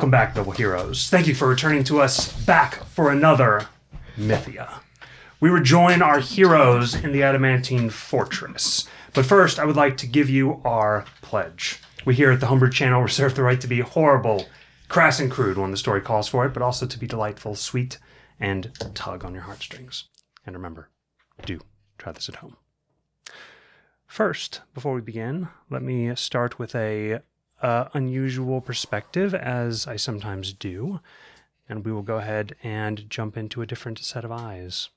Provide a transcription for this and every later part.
Welcome back, Noble Heroes. Thank you for returning to us back for another Mythia. We rejoin our heroes in the Adamantine Fortress. But first, I would like to give you our pledge. We here at the Homebrew channel reserve the right to be horrible, crass and crude when the story calls for it, but also to be delightful, sweet, and tug on your heartstrings. And remember, do try this at home. First, before we begin, let me start with a unusual perspective, as I sometimes do, and we will go ahead and jump into a different set of eyes.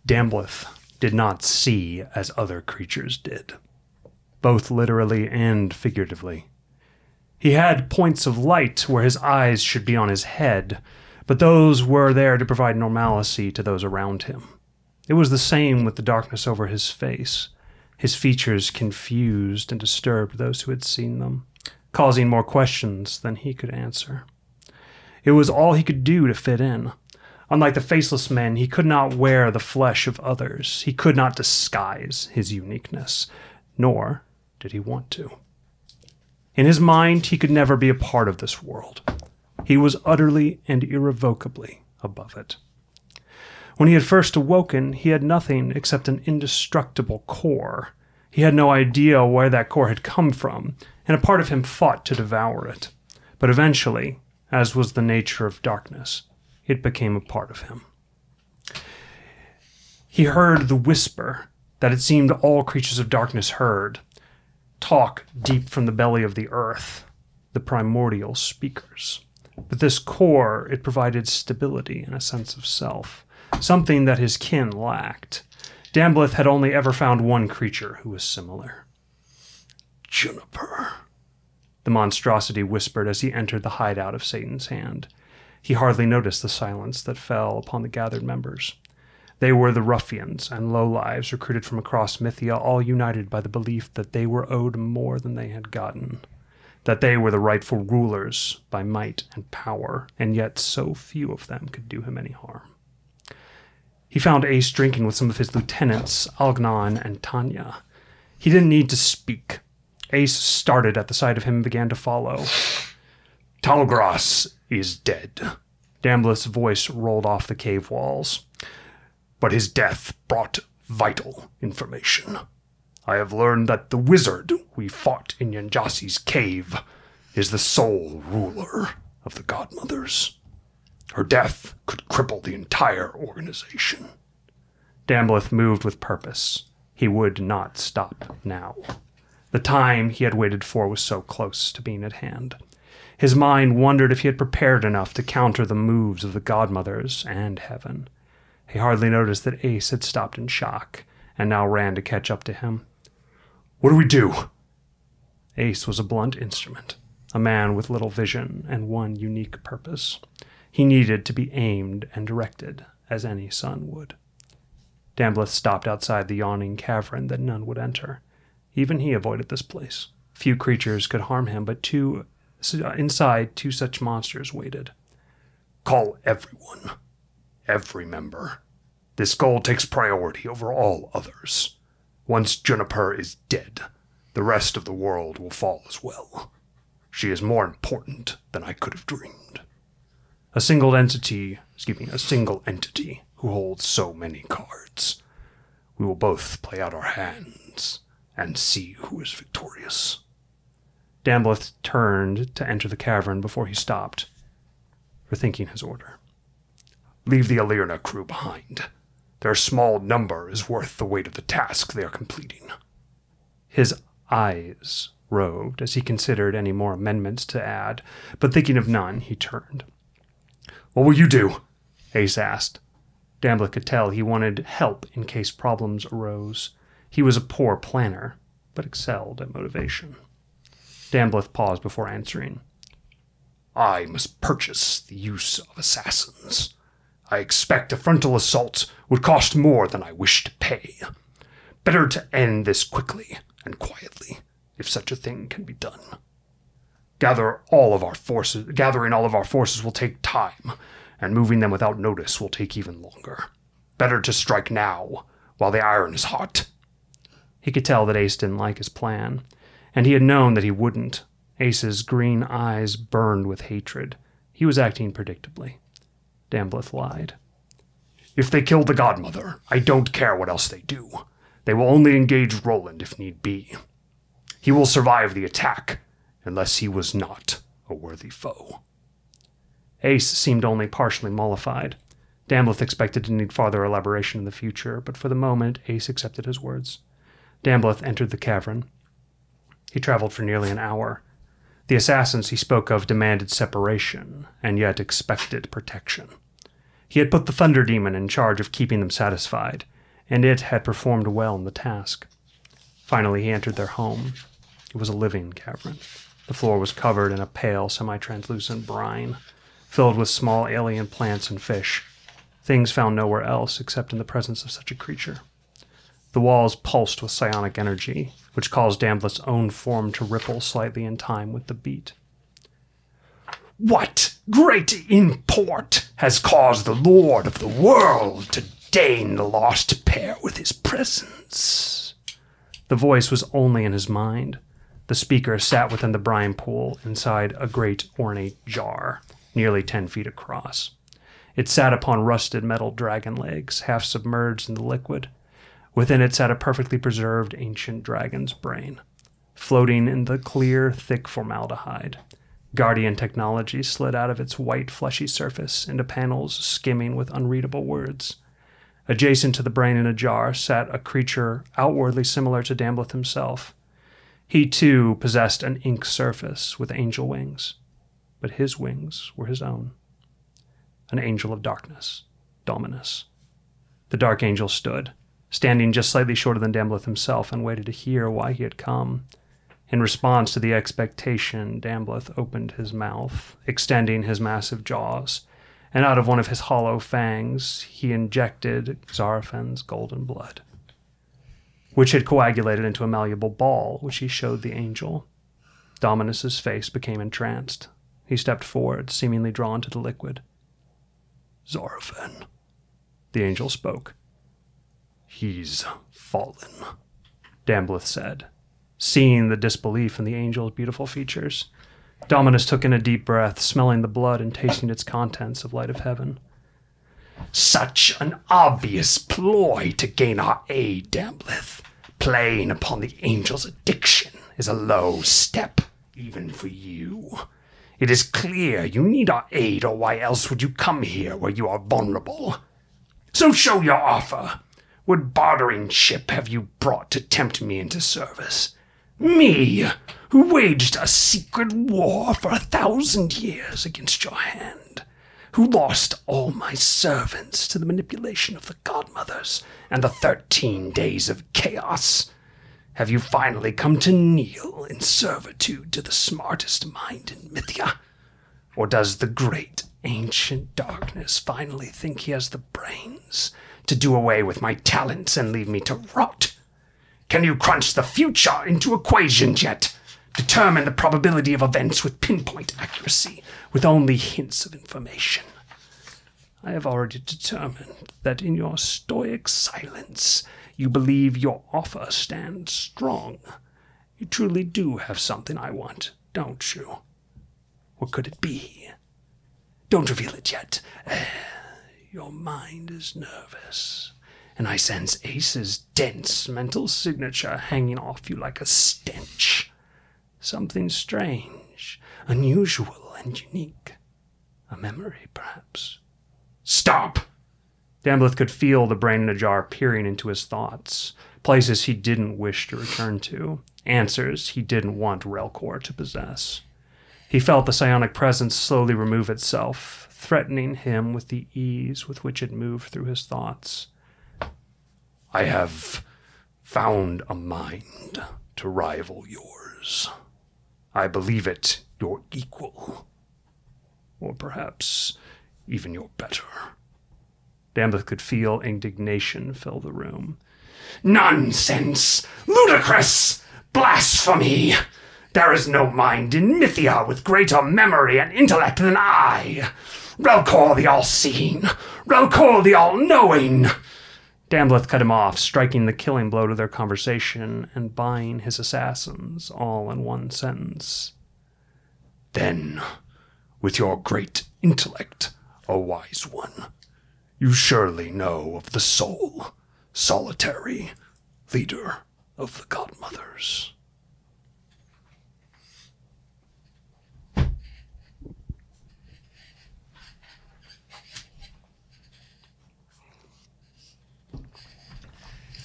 Dambleth did not see as other creatures did, both literally and figuratively. He had points of light where his eyes should be on his head, but those were there to provide normalcy to those around him. It was the same with the darkness over his face. His features confused and disturbed those who had seen them, causing more questions than he could answer. It was all he could do to fit in. Unlike the faceless men, he could not wear the flesh of others. He could not disguise his uniqueness, nor did he want to. In his mind, he could never be a part of this world. He was utterly and irrevocably above it. When he had first awoken, he had nothing except an indestructible core. He had no idea where that core had come from, and a part of him fought to devour it. But eventually, as was the nature of darkness, it became a part of him. He heard the whisper that it seemed all creatures of darkness heard, talk deep from the belly of the earth, the primordial speakers. But this core, it provided stability and a sense of self, something that his kin lacked. Dambleth had only ever found one creature who was similar. Juniper, the monstrosity whispered as he entered the hideout of Satan's hand. He hardly noticed the silence that fell upon the gathered members. They were the ruffians and lowlives recruited from across Mythia, all united by the belief that they were owed more than they had gotten, that they were the rightful rulers by might and power, and yet so few of them could do him any harm. He found Ace drinking with some of his lieutenants, Algnon and Tanya. He didn't need to speak. Ace started at the sight of him and began to follow. Talgras is dead. Dambleth's voice rolled off the cave walls. But his death brought vital information. I have learned that the wizard we fought in Yanjasi's cave is the sole ruler of the Godmothers. Her death could cripple the entire organization. Dambleth moved with purpose. He would not stop now. The time he had waited for was so close to being at hand. His mind wondered if he had prepared enough to counter the moves of the Godmothers and Heaven. He hardly noticed that Ace had stopped in shock, and now ran to catch up to him. What do we do? Ace was a blunt instrument, a man with little vision and one unique purpose. He needed to be aimed and directed, as any son would. Dambleth stopped outside the yawning cavern that none would enter. Even he avoided this place. Few creatures could harm him, but inside two such monsters waited. Call everyone. Every member. This goal takes priority over all others. Once Juniper is dead, the rest of the world will fall as well. She is more important than I could have dreamed. A single entity who holds so many cards. We will both play out our hands and see who is victorious. Dambleth turned to enter the cavern before he stopped, rethinking his order. Leave the Alirna crew behind. Their small number is worth the weight of the task they are completing. His eyes roved as he considered any more amendments to add, but thinking of none, he turned. What will you do? Ace asked. Dambleth could tell he wanted help in case problems arose. He was a poor planner, but excelled at motivation. Dambleth paused before answering. I must purchase the use of assassins. I expect a frontal assault would cost more than I wish to pay. Better to end this quickly and quietly, if such a thing can be done. Gathering all of our forces will take time, and moving them without notice will take even longer. Better to strike now, while the iron is hot. He could tell that Ace didn't like his plan. and he had known that he wouldn't. Ace's green eyes burned with hatred. He was acting predictably. Dambleth lied. If they kill the godmother, I don't care what else they do. They will only engage Roland if need be. He will survive the attack, unless he was not a worthy foe. Ace seemed only partially mollified. Dambleth expected to need farther elaboration in the future, but for the moment, Ace accepted his words. Dambleth entered the cavern. He traveled for nearly an hour. The assassins he spoke of demanded separation, and yet expected protection. He had put the Thunder Demon in charge of keeping them satisfied, and it had performed well in the task. Finally, he entered their home. It was a living cavern. The floor was covered in a pale, semi-translucent brine, filled with small alien plants and fish, things found nowhere else except in the presence of such a creature. The walls pulsed with psionic energy, which caused Dambleth's own form to ripple slightly in time with the beat. What great import has caused the Lord of the world to deign the lost pair with his presence? The voice was only in his mind. The speaker sat within the brine pool inside a great ornate jar, nearly 10 feet across. It sat upon rusted metal dragon legs, half submerged in the liquid. Within it sat a perfectly preserved ancient dragon's brain, floating in the clear, thick formaldehyde. Guardian technology slid out of its white, fleshy surface into panels skimming with unreadable words. Adjacent to the brain in a jar sat a creature outwardly similar to Dambleth himself. He, too, possessed an ink surface with angel wings, but his wings were his own. An angel of darkness, Dominus. The dark angel stood, standing just slightly shorter than Dambleth himself, and waited to hear why he had come. In response to the expectation, Dambleth opened his mouth, extending his massive jaws, and out of one of his hollow fangs he injected Xarafen's golden blood, which had coagulated into a malleable ball, which he showed the angel. Dominus's face became entranced. He stepped forward, seemingly drawn to the liquid. Xarafen, the angel spoke. He's fallen, Dambleth said, seeing the disbelief in the angel's beautiful features. Dominus took in a deep breath, smelling the blood and tasting its contents of light of heaven. Such an obvious ploy to gain our aid, Dambleth. Playing upon the angel's addiction is a low step, even for you. It is clear you need our aid, or why else would you come here where you are vulnerable? So show your offer. What bartering chip have you brought to tempt me into service? Me, who waged a secret war for 1,000 years against your hand, who lost all my servants to the manipulation of the godmothers and the 13 days of chaos. Have you finally come to kneel in servitude to the smartest mind in Mythia? Or does the great ancient darkness finally think he has the brains to do away with my talents and leave me to rot? Can you crunch the future into equations yet? Determine the probability of events with pinpoint accuracy, with only hints of information. I have already determined that in your stoic silence, you believe your offer stands strong. You truly do have something I want, don't you? What could it be? Don't reveal it yet. Your mind is nervous, and I sense Ace's dense mental signature hanging off you like a stench. Something strange, unusual, and unique. A memory, perhaps. Stop! Dambleth could feel the brain in a jar peering into his thoughts, places he didn't wish to return to, answers he didn't want Relcor to possess. He felt the psionic presence slowly remove itself, threatening him with the ease with which it moved through his thoughts. I have found a mind to rival yours. I believe it your equal, or perhaps even your better. Dambleth could feel indignation fill the room. Nonsense! Ludicrous! Blasphemy! There is no mind in Mythia with greater memory and intellect than I. Relcor the all-seeing. Relcor the all-knowing. Dambleth cut him off, striking the killing blow to their conversation and buying his assassins all in one sentence. Then, with your great intellect, O wise one, you surely know of the sole, solitary leader of the Godmothers.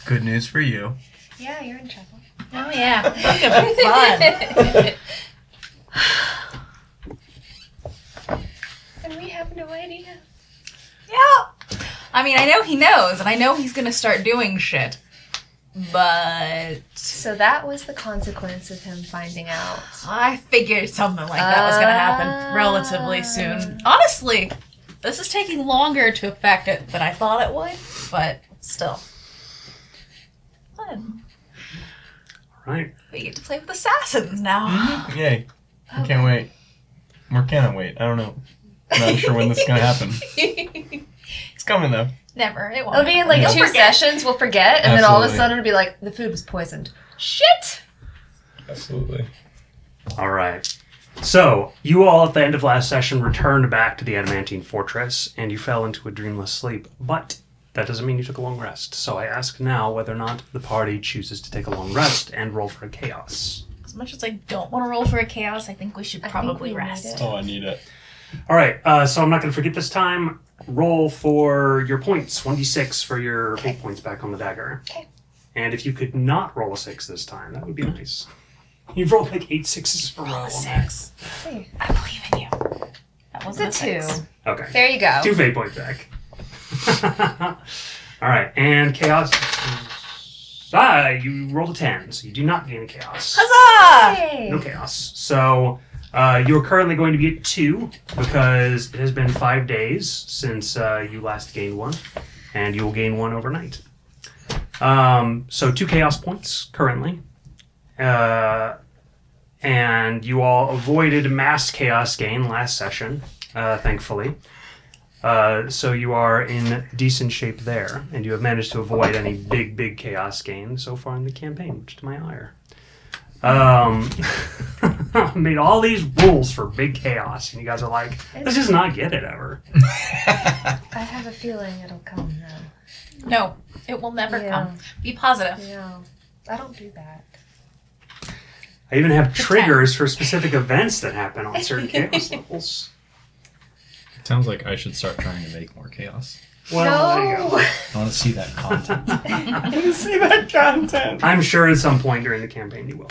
Good news for you. Yeah, you're in trouble. Oh yeah, that's gonna be fun. And we have no idea. Yeah. I mean, I know he knows, and I know he's gonna start doing shit. But So that was the consequence of him finding out. I figured something like that was gonna happen relatively soon. Honestly, this is taking longer to affect it than I thought it would, but still. Fun. Right. We get to play with assassins now. Yay. I can't wait. Or can I wait? I don't know. I'm not sure when this is going to happen. It's coming, though. Never. It won't. It'll be in like You'll 2 sessions, we'll forget, and then all of a Absolutely. sudden it'll be like, the food was poisoned. Shit! Absolutely. All right. So, you all at the end of last session returned back to the Adamantine Fortress, and you fell into a dreamless sleep. But that doesn't mean you took a long rest. So I ask now whether or not the party chooses to take a long rest and roll for a chaos. As much as I don't want to roll for a chaos, I think we should probably we need rest. it. Oh, I need it. All right. So I'm not going to forget this time. Roll for your points. 1d6 for your fate points back on the dagger. Okay. And if you could not roll a 6 this time, that would be nice. You've rolled like 8 6s in a row. Roll a on that. 6. Let's see. I believe in you. That wasn't It's a 6. 2. Okay. There you go. 2 fate points back. All right, and chaos. You rolled a 10, so you do not gain a chaos. Huzzah! Yay! No chaos. So you're currently going to be at 2 because it has been 5 days since you last gained 1, and you will gain 1 overnight. So 2 chaos points currently. And you all avoided mass chaos gain last session, thankfully. So you are in decent shape there, and you have managed to avoid any big chaos gain so far in the campaign, much to my ire. Made all these rules for big chaos, and you guys are like, let's just not get it ever. I have a feeling it'll come now. No, it will never Yeah. come. Be positive. No, I don't do that. I even have triggers for specific events that happen on certain chaos levels. Sounds like I should start trying to make more chaos. Well, there you go. I want to see that content. I want to see that content. I'm sure at some point during the campaign you will.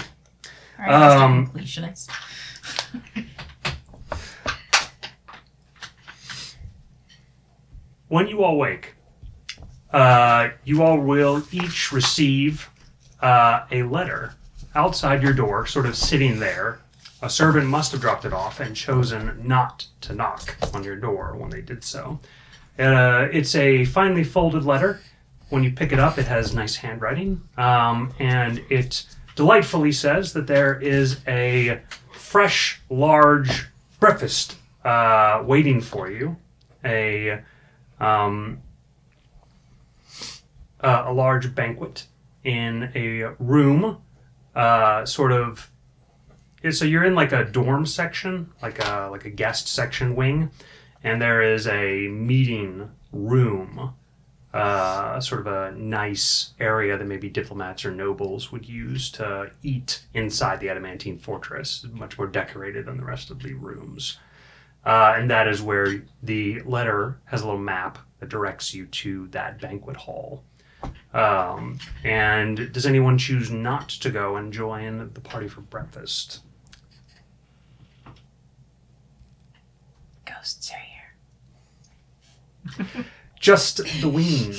All right, completionist. When you all wake, you all will each receive a letter outside your door, sort of sitting there. A servant must have dropped it off and chosen not to knock on your door when they did so. It's a finely folded letter. When you pick it up, it has nice handwriting, and it delightfully says that there is a fresh, large breakfast waiting for you. A large banquet in a room, sort of. So you're in like a dorm section, like a guest section wing, and there is a meeting room, sort of a nice area that maybe diplomats or nobles would use to eat inside the Adamantine Fortress. Much more decorated than the rest of the rooms. And that is where the letter has a little map that directs you to that banquet hall. And does anyone choose not to go and join the party for breakfast? Ghosts are here. Just the wind.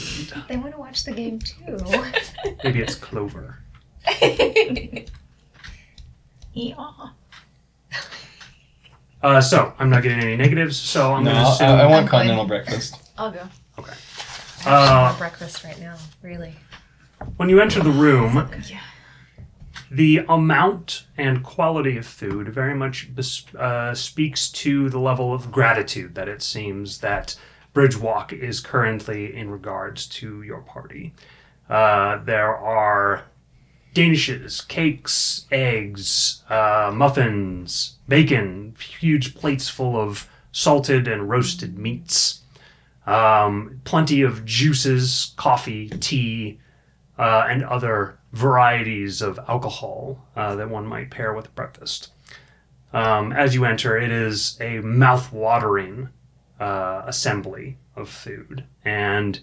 They want to watch the game too. Maybe it's Clover. Yeah. So, I'm not getting any negatives, so I'm going to No, assume... I want I'm continental breakfast. I'll go. Okay. I want breakfast right now, really. When you enter the room, Yeah. the amount and quality of food very much speaks to the level of gratitude that it seems that bridge walk is currently in regards to your party. There are danishes, cakes, eggs, muffins, bacon, huge plates full of salted and roasted meats, plenty of juices, coffee, tea, and other varieties of alcohol that one might pair with breakfast. As you enter, it is a mouth-watering assembly of food. And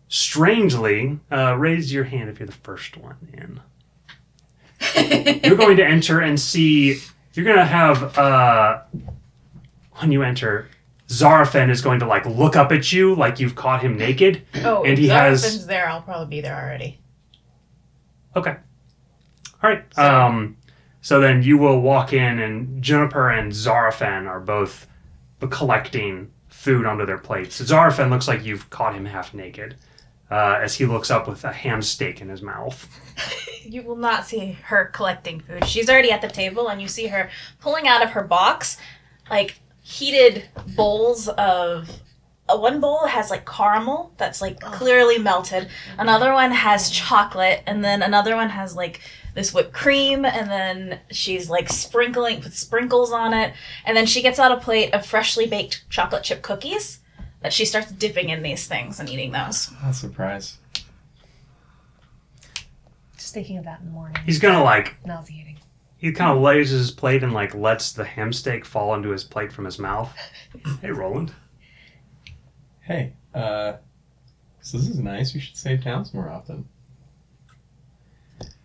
strangely, raise your hand if you're the first one in. You're going to enter and see, you're going to have, when you enter, Zarafen is going to like look up at you like you've caught him naked. Oh, and he Zarafen's there, I'll probably be there already. Okay. All right. So then you will walk in, and Juniper and Zarafen are both collecting food onto their plates. Zarafen looks like you've caught him half naked as he looks up with a ham steak in his mouth. You will not see her collecting food. She's already at the table, and you see her pulling out of her box, like, heated bowls of... One bowl has, like, caramel that's, like, clearly melted. Another one has chocolate, and then another one has, like, this whipped cream, and then she's, like, sprinkling with sprinkles on it. And then she gets out a plate of freshly baked chocolate chip cookies that she starts dipping in these things and eating those. That's a surprise. Just thinking of that in the morning. He's gonna, like... Nauseating. He kind of lays his plate and, like, lets the ham steak fall into his plate from his mouth. Hey, Roland. Hey, so this is nice. We should save towns more often.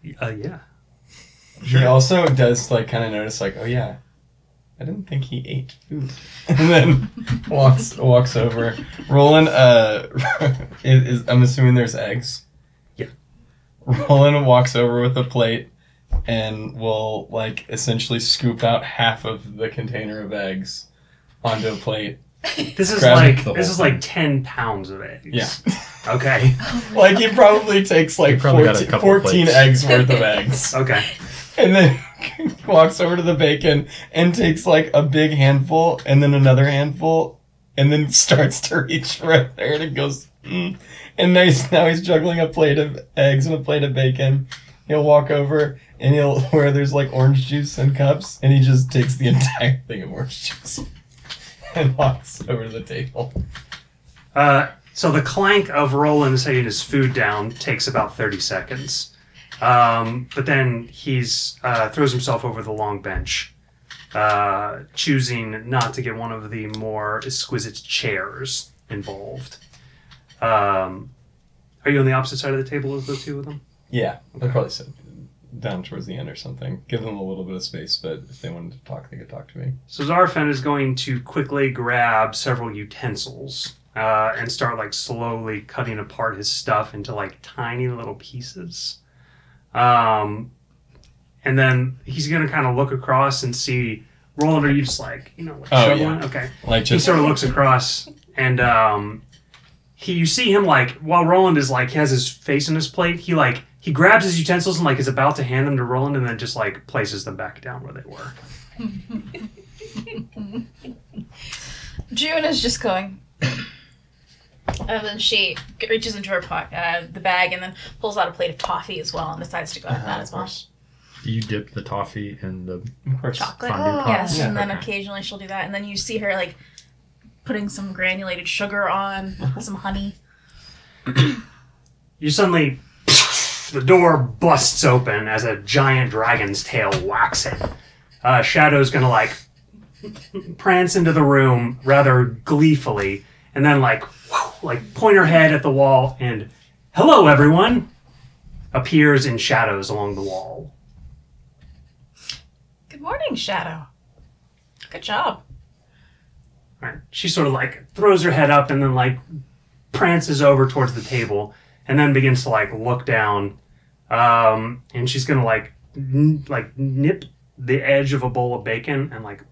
Yeah. He also does, like, kind of notice, like, oh yeah, I didn't think he ate food. And then walks over. Roland, I'm assuming there's eggs. Yeah. Roland walks over with a plate and will, like, essentially scoop out half of the container of eggs onto a plate. This is Grab like 10 pounds of eggs. Yeah. Okay. Like, he probably takes, like, 14 eggs worth of eggs. Okay. And then walks over to the bacon and takes, like, a big handful and then another handful and then starts to reach for it there and it goes, And now he's juggling a plate of eggs and a plate of bacon. He'll walk over and where there's, like, orange juice and cups, and he just takes the entire thing of orange juice and walks over to the table. So the clank of Roland setting his food down takes about 30 seconds. But then he's throws himself over the long bench, choosing not to get one of the more exquisite chairs involved. Are you on the opposite side of the table as the two of them? Yeah, I'd probably sit down towards the end or something. Give them a little bit of space, but if they wanted to talk, they could talk to me. So Zarafen is going to quickly grab several utensils and start, like, slowly cutting apart his stuff into, like, tiny little pieces. And then he's going to kind of look across and see, Roland, are you just like, like shoveling? Yeah. Okay. Like, just... He sort of looks across and you see him, like, while Roland is, like, he has his face in his plate, he grabs his utensils and, like, is about to hand them to Roland and then just, like, places them back down where they were. June is just going... And then she reaches into her the bag and then pulls out a plate of toffee as well and decides to go have that as well. You dip the toffee in the chocolate. fondue pot? Yes, and then occasionally she'll do that. And then you see her, like, putting some granulated sugar on, some honey. You suddenly... The door busts open as a giant dragon's tail whacks it. Shadow's gonna, like, prance into the room rather gleefully and then, like point her head at the wall and, hello, everyone, appears in shadows along the wall. Good morning, Shadow. Good job. All right. She sort of, like, throws her head up and then, like, prances over towards the table and then begins to, like, look down. And she's gonna, like nip the edge of a bowl of bacon and, like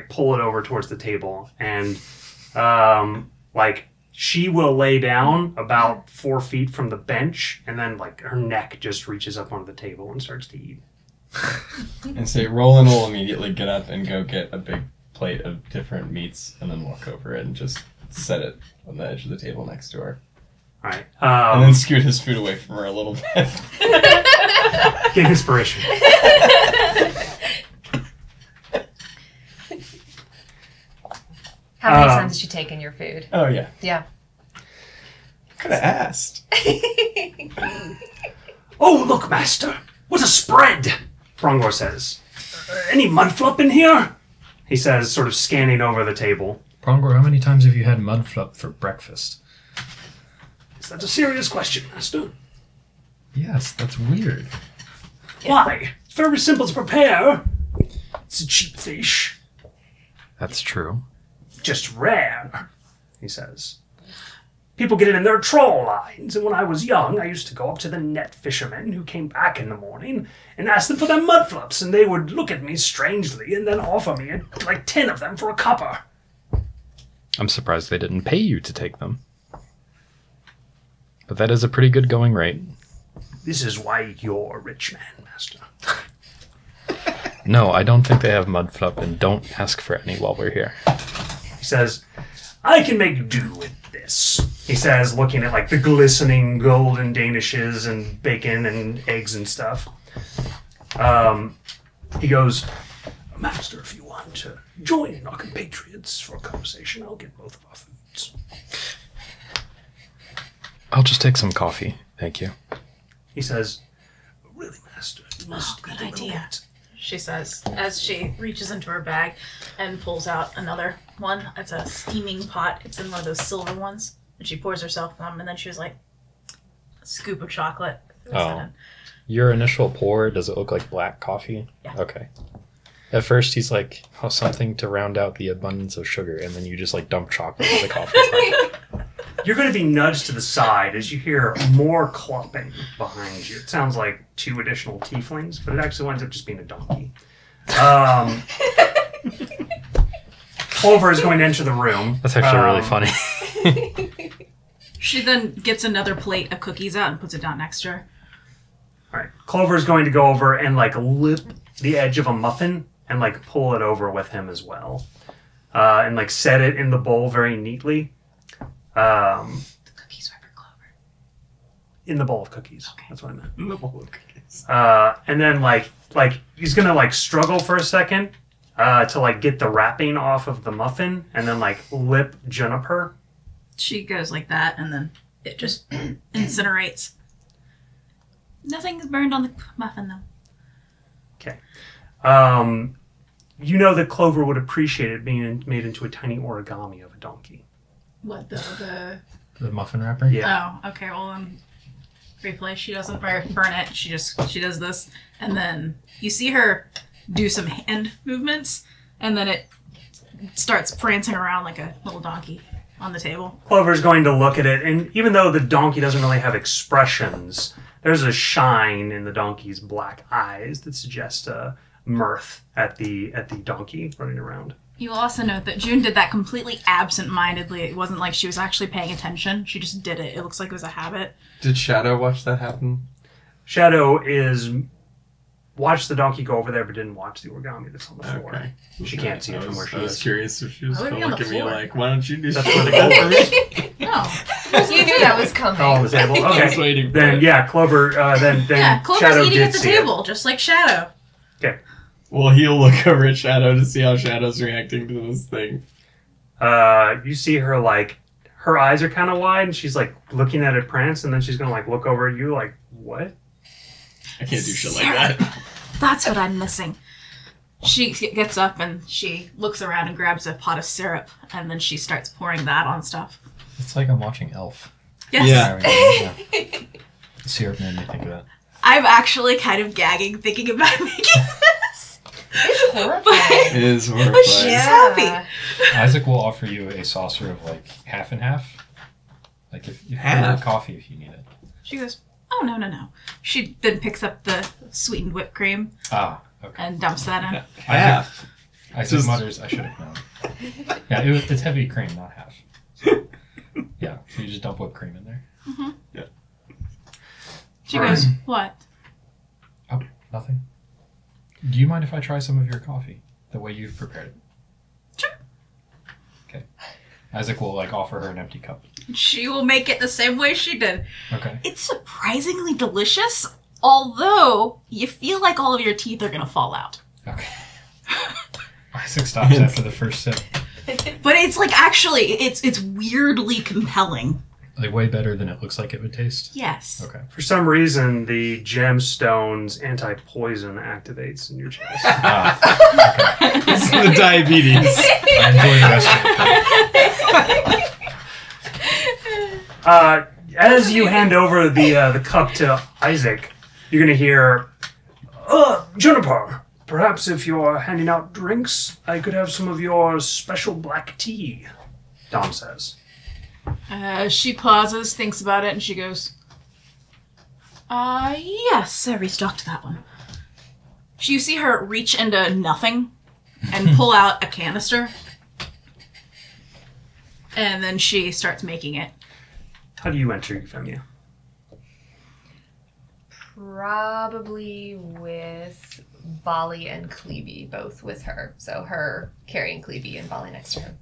pull it over towards the table. And, like, she will lay down about 4 feet from the bench, and then, like, her neck just reaches up onto the table and starts to eat. And say, Roland will immediately get up and go get a big plate of different meats and then walk over it and just set it on the edge of the table next to her. All right. And then scoot his food away from her a little bit. Get inspiration. How many times did she take in your food? Oh, yeah. Yeah. Could have asked. Oh, look, Master. What a spread, Brongor says. Any mudflap in here? He says, sort of scanning over the table. Prongor, how many times have you had mudflap for breakfast? Is that a serious question, Master? Yes, that's weird. Why? It's very simple to prepare. It's a cheap fish. That's true. Just rare, he says. People get it in their trawl lines, and when I was young, I used to go up to the net fishermen who came back in the morning and ask them for their mudflaps, and they would look at me strangely and then offer me like 10 of them for a copper. I'm surprised they didn't pay you to take them. But that is a pretty good going rate. This is why you're a rich man, Master. No, I don't think they have mudflap, and don't ask for any while we're here. He says, I can make do with this. He says, looking at like the glistening golden danishes and bacon and eggs and stuff. He goes, Master, if you want to join our compatriots for a conversation, I'll get both of our foods. I'll just take some coffee, thank you. He says, really, Master, you must good eat a little idea. bit." She says as she reaches into her bag and pulls out another one. It's a steaming pot. It's in one of those silver ones. And she pours herself some, and then she was like, a scoop of chocolate. Oh. Your initial pour, does it look like black coffee? Yeah. Okay. At first he's like, oh, something to round out the abundance of sugar, and then you just like dump chocolate in the coffee pot. You're going to be nudged to the side as you hear more clopping behind you. It sounds like 2 additional tieflings, but it actually winds up just being a donkey. Clover is going to enter the room. That's actually really funny. She then gets another plate of cookies out and puts it down next to her. All right. Clover is going to go over and like lip the edge of a muffin and like pull it over with him as well. And like set it in the bowl very neatly. The cookies were for Clover. In the bowl of cookies. Okay. That's what I meant. In the bowl of cookies. And then like he's gonna like struggle for a second to like get the wrapping off of the muffin and then like lip Juniper. She goes like that, and then it just incinerates. Nothing's burned on the muffin, though. Okay. You know that Clover would appreciate it being made into a tiny origami of a donkey. What, the... The muffin wrapper? Yeah. Oh, okay, well, replay, she doesn't burn it, she does this, and then you see her do some hand movements, and then it starts prancing around like a little donkey on the table. Clover's going to look at it, and even though the donkey doesn't really have expressions, there's a shine in the donkey's black eyes that suggests mirth at the donkey running around. You will also note that June did that completely absent-mindedly. It wasn't like she was actually paying attention. She just did it. It looks like it was a habit. Did Shadow watch that happen? Shadow watched the donkey go over there, but didn't watch the origami that's on the floor. Okay. She can't see it from where she I was is. curious if she was Why would going it to be on look the at me floor? like, why don't you do That's something where the for me? No. You knew that was coming. Oh, on the table? I was Okay. waiting for Then, it. yeah, Clover, then Yeah, Clover's Shadow eating did at the see it. table, just like Shadow. Okay. Well, he'll look over at Shadow to see how Shadow's reacting to this thing. You see her, like, her eyes are kind of wide, and she's, like, looking at it prance, and then she's going to, like, look over at you, like, what? I can't do shit like Sarah. that. That's what I'm missing. She gets up and she looks around and grabs a pot of syrup, and then she starts pouring that on stuff. It's like I'm watching Elf. Yes. Yeah. Yeah. The syrup made me think of that. I'm actually kind of gagging thinking about making this. It's horrifying. But It is horrifying. But she's happy. Isaac will offer you a saucer of like half and half. Like if Half? coffee if you need it. She goes, oh, no. She then picks up the sweetened whipped cream Ah, okay. and dumps that in. Half. Isaac Just- mutters, I should have known. Yeah, it's heavy cream, not half. So, yeah, so you just dump whipped cream in there. She goes, what? Oh, nothing. Do you mind if I try some of your coffee? The way you've prepared it? Sure. Okay. Isaac will like offer her an empty cup. She will make it the same way she did. Okay. It's surprisingly delicious, although you feel like all of your teeth are going to fall out. Okay. Isaac stops after the first sip. But it's like actually, it's weirdly compelling. Like way better than it looks like it would taste? Yes. Okay. For some reason, the gemstone's anti-poison activates in your chest. Okay. It's the diabetes. I enjoy the rest of it. As you hand over the cup to Isaac, you're going to hear, Juniper, perhaps if you're handing out drinks, I could have some of your special black tea, Dom says. She pauses, thinks about it, and she goes, yes, I restocked that one. You see her reach into nothing and pull out a canister. And then she starts making it. How do you enter, Euphemia? Probably with Bali and Cleby, both with her. So her carrying Cleby and Bali next to her.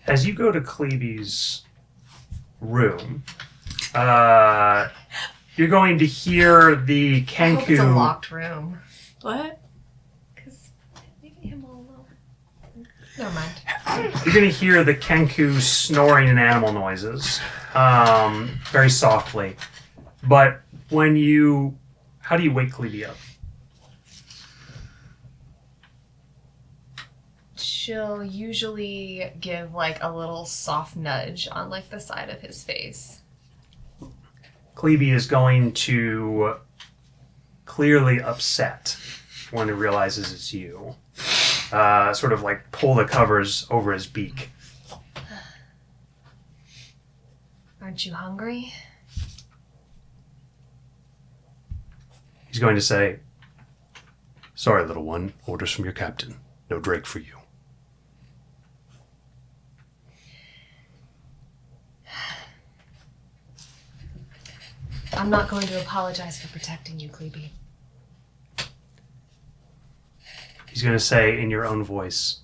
As you go to Cleby's room, you're going to hear the I hope it's a Kenku. locked room. What? Because leaving him all alone. Never mind. You're going to hear the Kenku snoring and animal noises, very softly. But when you, how do you wake Cleby up? She'll usually give like a little soft nudge on like the side of his face. Cleby is going to clearly upset when he realizes it's you. Sort of like pull the covers over his beak. Aren't you hungry? He's going to say, sorry, little one. Orders from your captain. No Drake for you. I'm not going to apologize for protecting you, Cleby. He's going to say in your own voice,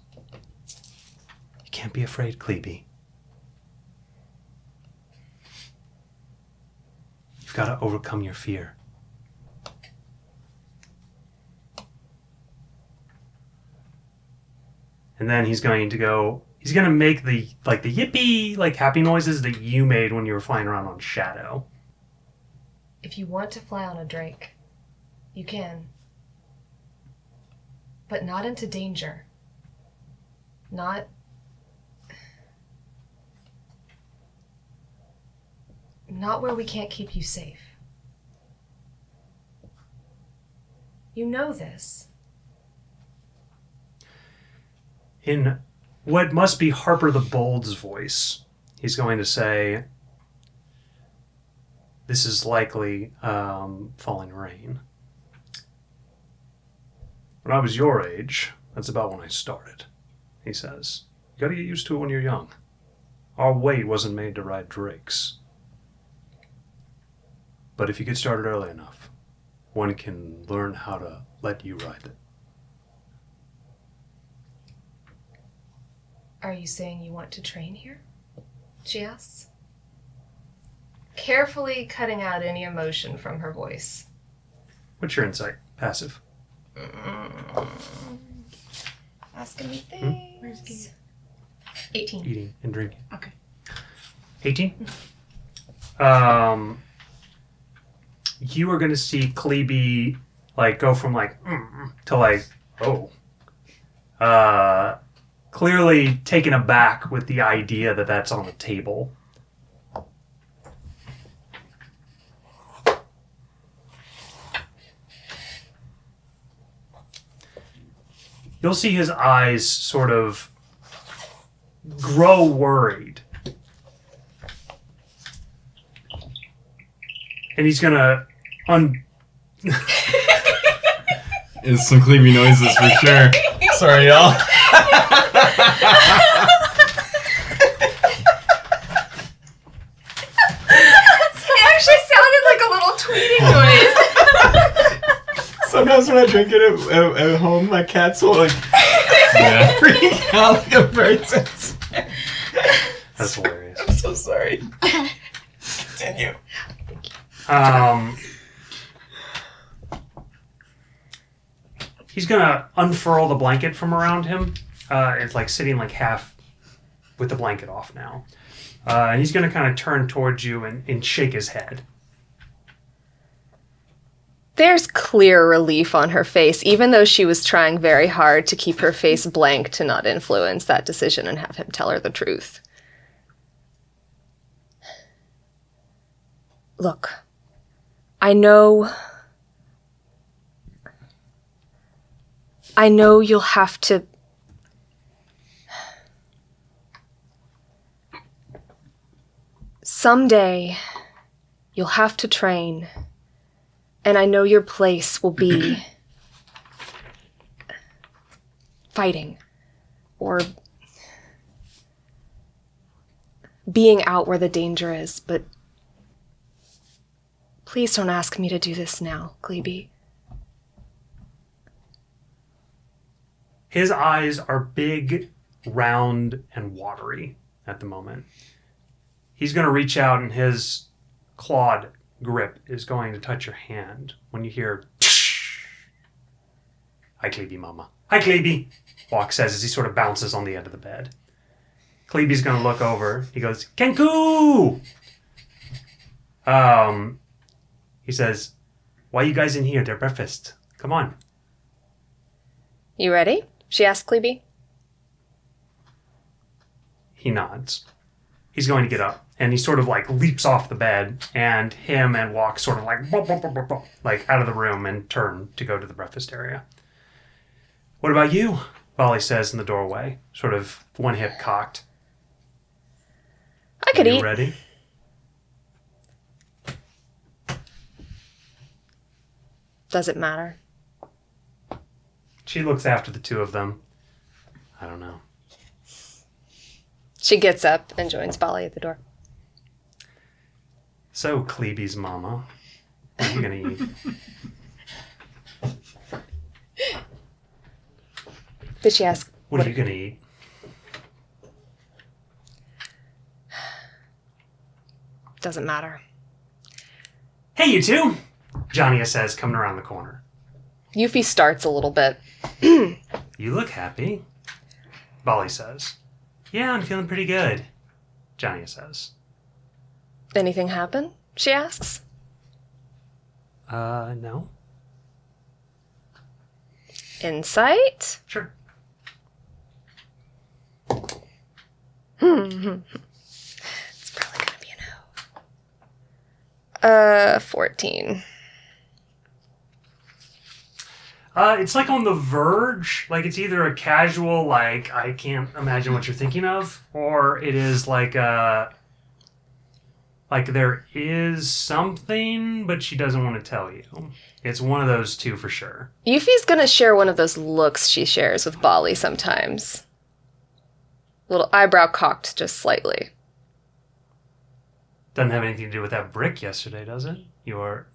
you can't be afraid, Cleby. You've got to overcome your fear. And then he's going to make the yippee, like happy noises that you made when you were flying around on Shadow. If you want to fly on a Drake, you can. But not into danger. Not where we can't keep you safe. You know this. In what must be Harper the Bold's voice, he's going to say, this is likely falling rain. When I was your age, that's about when I started, he says. You gotta get used to it when you're young. Our weight wasn't made to ride drakes. But if you get started early enough, one can learn how to let you ride it. Are you saying you want to train here? She asks. Carefully cutting out any emotion from her voice. What's your insight? Passive. Asking me things. Where's Gideon? 18. Eating and drinking. Okay. 18? You are going to see Cleby, like, go from, like, to, like, oh. Clearly taken aback with the idea that that's on the table. You'll see his eyes sort of grow worried. And he's gonna Is some Cleby noises for sure. Sorry, y'all. It actually sounded like a little tweeting noise. Sometimes when I drink it at home, my cats will like Yeah. freak out like a person. That's hilarious. I'm so sorry. Continue. He's gonna unfurl the blanket from around him. It's like sitting like half with the blanket off now. And he's gonna kind of turn towards you and shake his head. There's clear relief on her face, even though she was trying very hard to keep her face blank to not influence that decision and have him tell her the truth. Look, I know you'll have to... Someday, you'll have to train, and I know your place will be fighting, or being out where the danger is, but please don't ask me to do this now, Glebe. His eyes are big, round, and watery at the moment. He's going to reach out and his clawed grip is going to touch your hand when you hear tsh. Hi, Klebe, Mama. Hi, Klebe, Walk says as he sort of bounces on the end of the bed. Klebe's going to look over. He goes, Kenku! He says, why are you guys in here? They're breakfast. Come on. You ready? She asked Klebe. He nods. He's going to get up. And he sort of like leaps off the bed, and him and Walk sort of like out of the room and turn to go to the breakfast area. What about you? Bali says in the doorway, sort of one hip cocked. I could Are eat. You ready? Does it matter? She looks after the two of them. I don't know. She gets up and joins Bali at the door. So, Klebe's mama, what are you going to eat? Did she ask? What are you going to eat? Doesn't matter. Hey, you two! Johnny says, coming around the corner. Yuffie starts a little bit. You look happy. Bali says. Yeah, I'm feeling pretty good. Johnny says. Anything happen? She asks. No. Insight? Sure. It's probably gonna be a no. 14. It's like on the verge. Like it's either a casual, like, I can't imagine what you're thinking of, or it is like like there is something, but she doesn't want to tell you. It's one of those two for sure. Yuffie's gonna share one of those looks she shares with Bali sometimes. Little eyebrow cocked just slightly. Doesn't have anything to do with that brick yesterday, does it? Your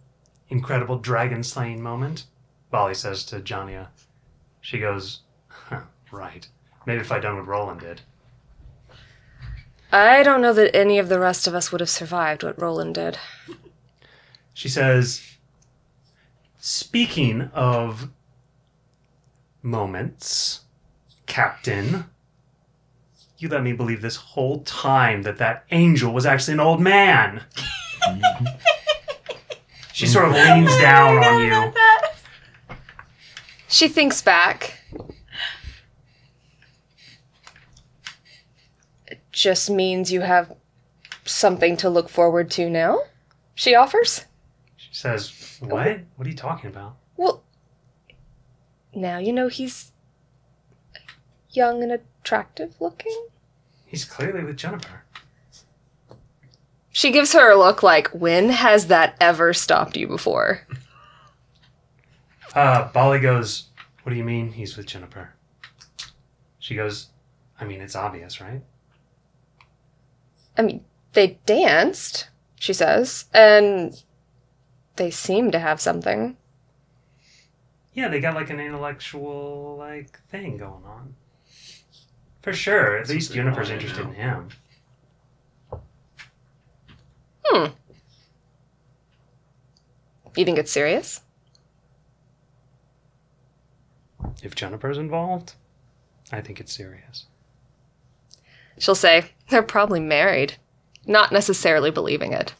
incredible dragon slaying moment? Bali says to Jania. She goes, huh, right. Maybe if I'd done what Roland did. I don't know that any of the rest of us would have survived what Roland did. She says, speaking of moments, Captain, you let me believe this whole time that that angel was actually an old man. She sort of leans down on you. She thinks back. It just means you have something to look forward to now, she offers. She says, what? What are you talking about? Well, now you know he's young and attractive looking. He's clearly with Jennifer. She gives her a look like, when has that ever stopped you before? Bali goes, what do you mean he's with Jennifer? She goes, I mean, it's obvious, right? I mean, they danced, she says, and they seem to have something. Yeah, they got like an intellectual like thing going on. For sure. At least Jennifer's interested in him. You think it's serious? If Jennifer's involved, I think it's serious. She'll say, they're probably married, not necessarily believing it.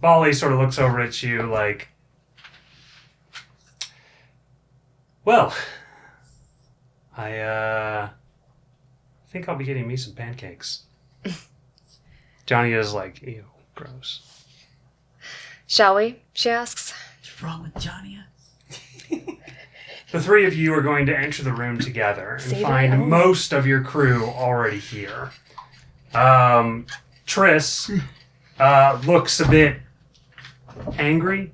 Bali sort of looks over at you like, well, I think I'll be getting me some pancakes. Johnny is like, ew, gross. Shall we? She asks. What's wrong with Johnny? The three of you are going to enter the room together and Savory find element. most of your crew already here. Triss looks a bit angry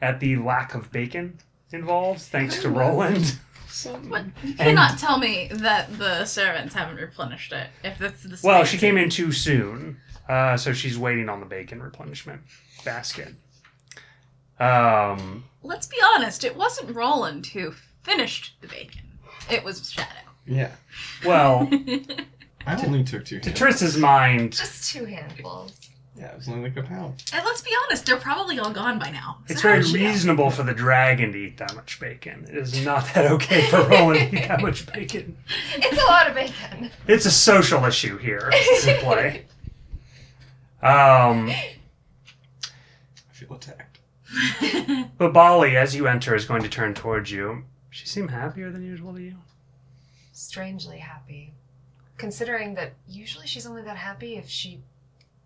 at the lack of bacon involved, thanks to Roland. But you cannot tell me that the servants haven't replenished it. If that's the Well, she came in too soon, so she's waiting on the bacon replenishment basket. Let's be honest, it wasn't Roland who finished the bacon. It was Shadow. Yeah. Well, I only took 2 to hands. Triss's mind, Just 2 handfuls. Yeah, it was only like a pound. And let's be honest, they're probably all gone by now. it's So how very would she know? reasonable for the dragon to eat that much bacon. It is not that okay for Roland to eat that much bacon. It's a lot of bacon. It's a social issue here in play. I feel attacked. But Bali, as you enter, is going to turn towards you. She seem happier than usual to you? Strangely happy. Considering that usually she's only that happy if she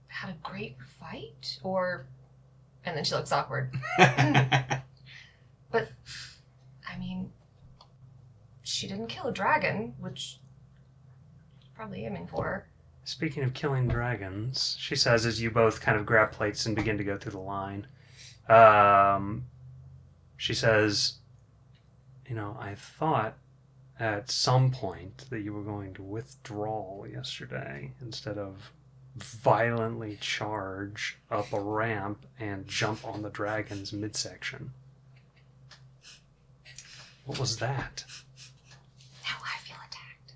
had a great fight, or... And then she looks awkward. But, I mean, she didn't kill a dragon, which probably aiming for. Speaking of killing dragons, she says as you both kind of grab plates and begin to go through the line. She says, you know, I thought at some point that you were going to withdraw yesterday instead of violently charge up a ramp and jump on the dragon's midsection. What was that? Now I feel attacked.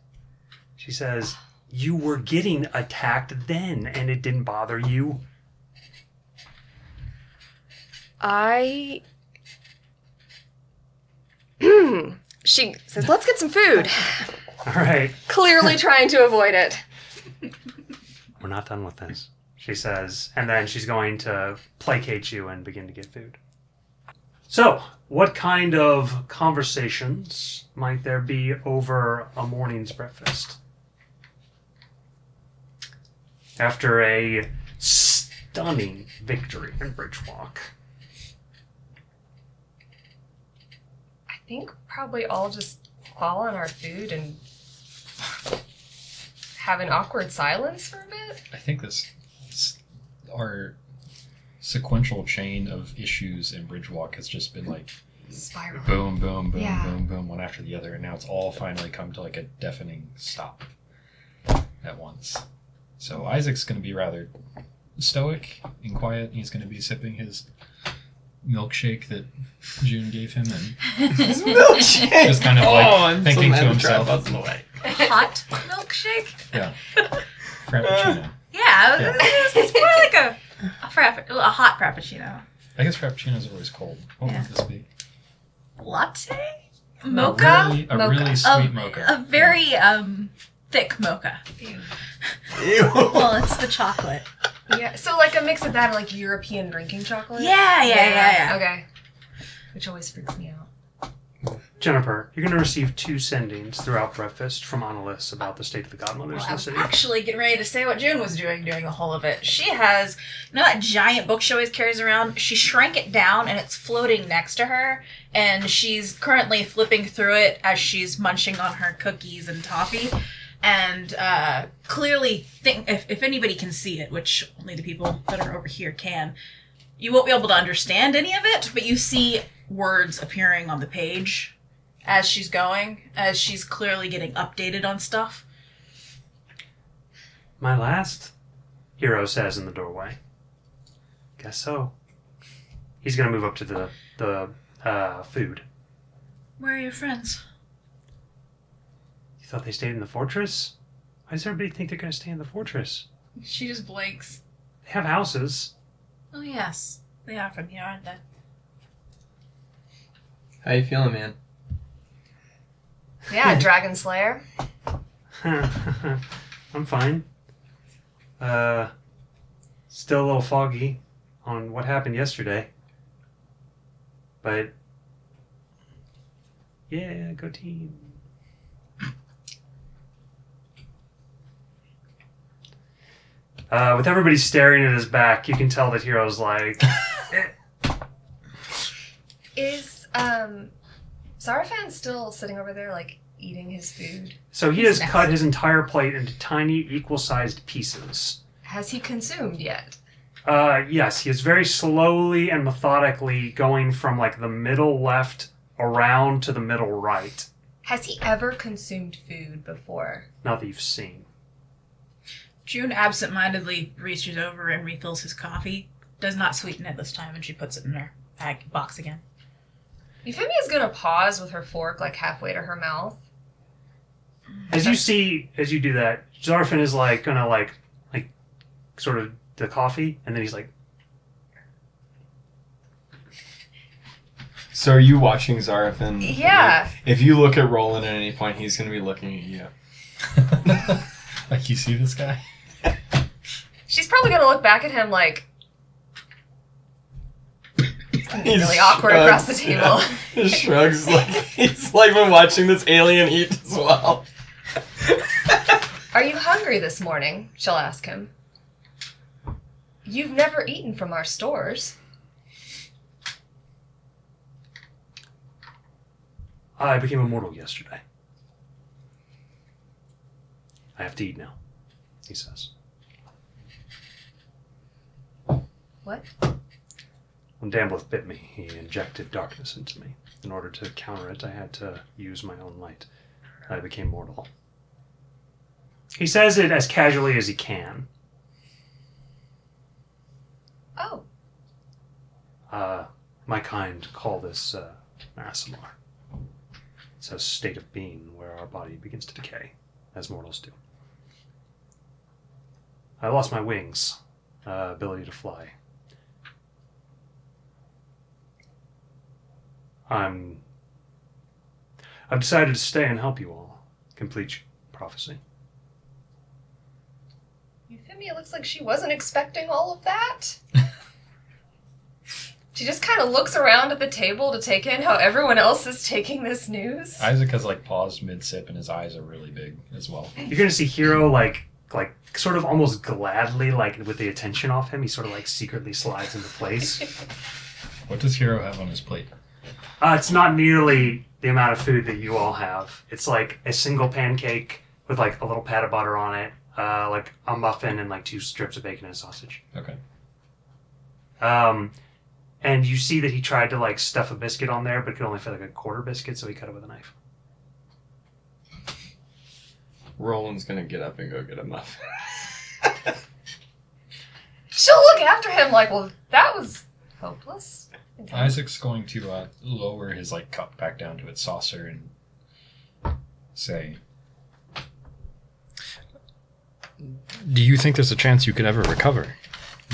She says, you were getting attacked then and it didn't bother you. She says, let's get some food. All right. Clearly trying to avoid it. We're not done with this, she says, and then she's going to placate you and begin to get food. So, what kind of conversations might there be over a morning's breakfast? After a stunning victory in Bridgewalk. I think probably all just fall on our food and have an awkward silence for a bit. I think this our sequential chain of issues in Bridgewalk has just been like Spiral. boom, boom, boom, Yeah. boom, boom, one after the other, and now it's all finally come to like a deafening stop at once. So Isaac's going to be rather stoic and quiet. He's going to be sipping his milkshake that June gave him, and Milkshake! just kind of like thinking to himself. That's in the way. Hot milkshake? Yeah, frappuccino. Yeah, it's more like a hot frappuccino. I guess frappuccinos are always cold. What Yeah. would this be? Latte? Mocha? A Mocha. really sweet mocha. A very thick mocha. Ew. Well, it's the chocolate. Yeah, so like a mix of that and like European drinking chocolate? Yeah. Okay. Which always freaks me out. Jennifer, you're going to receive 2 sendings throughout breakfast from Annalise about the state of the godmothers Well, in I the was city. actually getting ready to say what June was doing during the whole of it. She has, you know that giant book she always carries around? She shrank it down and it's floating next to her. And she's currently flipping through it as she's munching on her cookies and toffee. And clearly, if anybody can see it, which only the people that are over here can, you won't be able to understand any of it, but you see words appearing on the page as she's going, as she's clearly getting updated on stuff. My last, Hero says in the doorway. Guess so. He's going to move up to the food. Where are your friends? You thought they stayed in the fortress? Why does everybody think they're going to stay in the fortress? She just blinks. They have houses. Oh, yes. They are from here, aren't they? How you feeling, man? Yeah, Dragon Slayer. I'm fine. Still a little foggy on what happened yesterday. But yeah, go team. With everybody staring at his back, you can tell that Hero's like... Is Zarafan still sitting over there, like, eating his food? So he has cut his entire plate into tiny, equal-sized pieces. Has he consumed yet? Yes, he is very slowly and methodically going from, like, the middle left around to the middle right. Has he ever consumed food before? Not that you've seen. June absentmindedly reaches over and refills his coffee. Does not sweeten it this time, and she puts it in her box again. Euphemia's gonna pause with her fork, like, halfway to her mouth. As you do that, Zarfin is, like, gonna, like, sort of the coffee, and then he's like... So are you watching Zarafin? Yeah. If you look at Roland at any point, he's going to be looking at you. Like, you see this guy? She's probably gonna look back at him like... It's gonna be really awkward across the table. Yeah. He shrugs like he's like been watching this alien eat as well. Are you hungry this morning? She'll ask him. You've never eaten from our stores. I became immortal yesterday. I have to eat now, he says. What? When Dambleth bit me, he injected darkness into me. In order to counter it, I had to use my own light. I became mortal. He says it as casually as he can. Oh. My kind call this Asimar. It's a state of being where our body begins to decay, as mortals do. I lost my wings, ability to fly. I've decided to stay and help you all complete prophecy. Euphemia looks like she wasn't expecting all of that. She just kind of looks around at the table to take in how everyone else is taking this news. Isaac has, like, paused mid-sip, and his eyes are really big as well. You're going to see Hero, like sort of almost gladly, like, with the attention off him, he sort of, like, secretly slides into place. What does Hero have on his plate? It's not nearly the amount of food that you all have. It's, like, a single pancake with, like, a little pat of butter on it, like, a muffin and, like, 2 strips of bacon and sausage. Okay. And you see that he tried to, like, stuff a biscuit on there, but could only fit, like, a quarter biscuit, so he cut it with a knife. Roland's going to get up and go get a muffin. She'll look after him like, well, that was hopeless. Isaac's going to lower his, like, cup back down to its saucer and say, do you think there's a chance you could ever recover,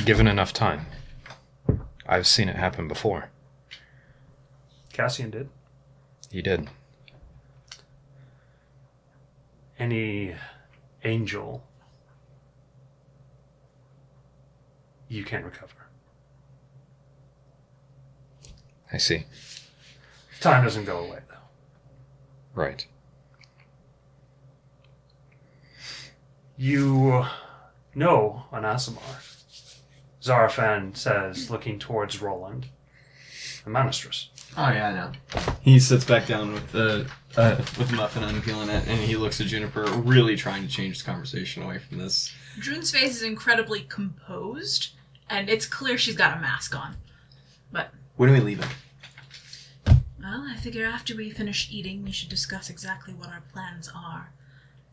given enough time? I've seen it happen before. Cassian did. He did. Any angel you can recover. I see. Time doesn't go away, though. Right. You know an Asimar. Zarafan says, looking towards Roland. A Manistress. Oh yeah, I know. He sits back down with the muffin unpeeling it, and he looks at Juniper, really trying to change the conversation away from this. June's face is incredibly composed, and it's clear she's got a mask on. But When are we leaving? well, I figure after we finish eating, we should discuss exactly what our plans are.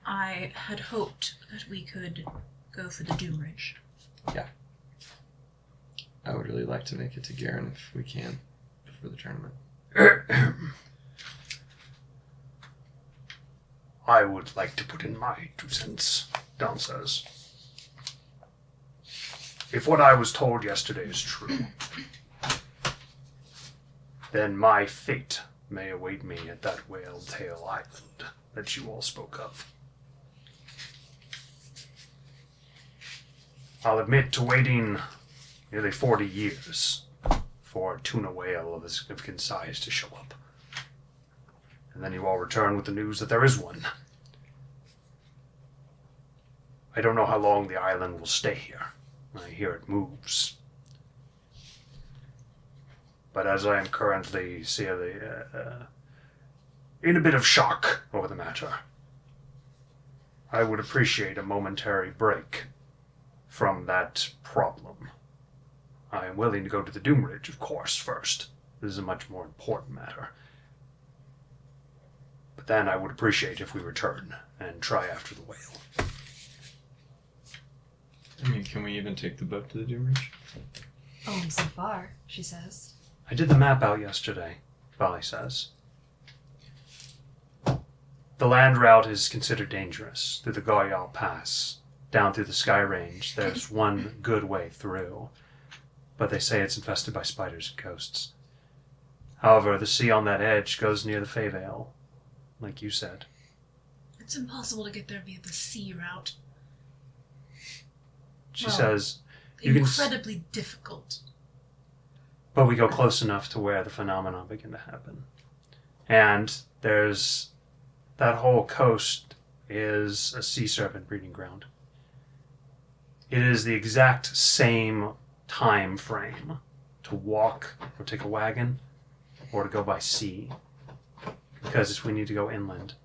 I had hoped that we could go for the Doomridge. Yeah. I would really like to make it to Garen if we can before the tournament. I would like to put in my 2 cents, Don says. If what I was told yesterday is true, then my fate may await me at that Whale Tail Island that you all spoke of. I'll admit to waiting nearly 40 years for a tuna whale of a significant size to show up. And then you all return with the news that there is one. I don't know how long the island will stay here. I hear it moves. But as I am currently in a bit of shock over the matter, I would appreciate a momentary break from that problem. I am willing to go to the Doom Ridge, of course, first. This is a much more important matter. But then I would appreciate if we return and try after the whale. I mean, can we even take the boat to the Doom Ridge? Only so far, she says. I did the map out yesterday, Bali says. The land route is considered dangerous through the Goyal Pass. Down through the Sky Range, there's one good way through, but they say it's infested by spiders and ghosts. However, the sea on that edge goes near the Feyvale, like you said. It's impossible to get there via the sea route. She says, you can... Incredibly difficult. But we go close enough to where the phenomena begin to happen. And there's... that whole coast is a sea serpent breeding ground. It is the exact same time frame to walk or take a wagon or to go by sea, because we need to go inland.